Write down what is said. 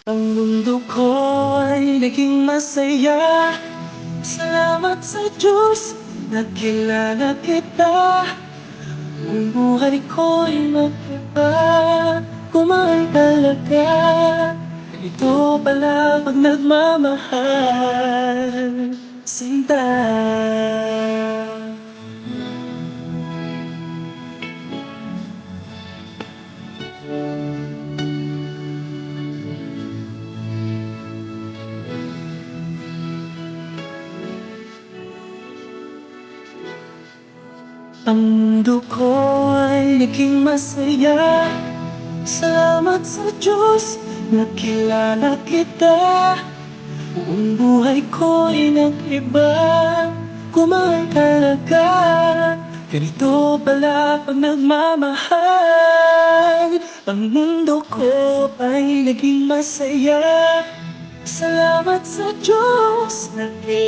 Ang mundo ko ay naging masaya. Salamat sa Diyos, nakilala kita. Ang buhay ko'y mag-iba, kumaan talaga. Ito pala pag nagmamahal, sinta. Ang mundo ko ay naging masaya. Salamat sa Diyos, nakilala kita. Ang buhay ko'y nag-iba, kumaan talaga. Ganito pala pag nagmamahal. Ang mundo ko ay naging masaya. Salamat sa Diyos, nakilala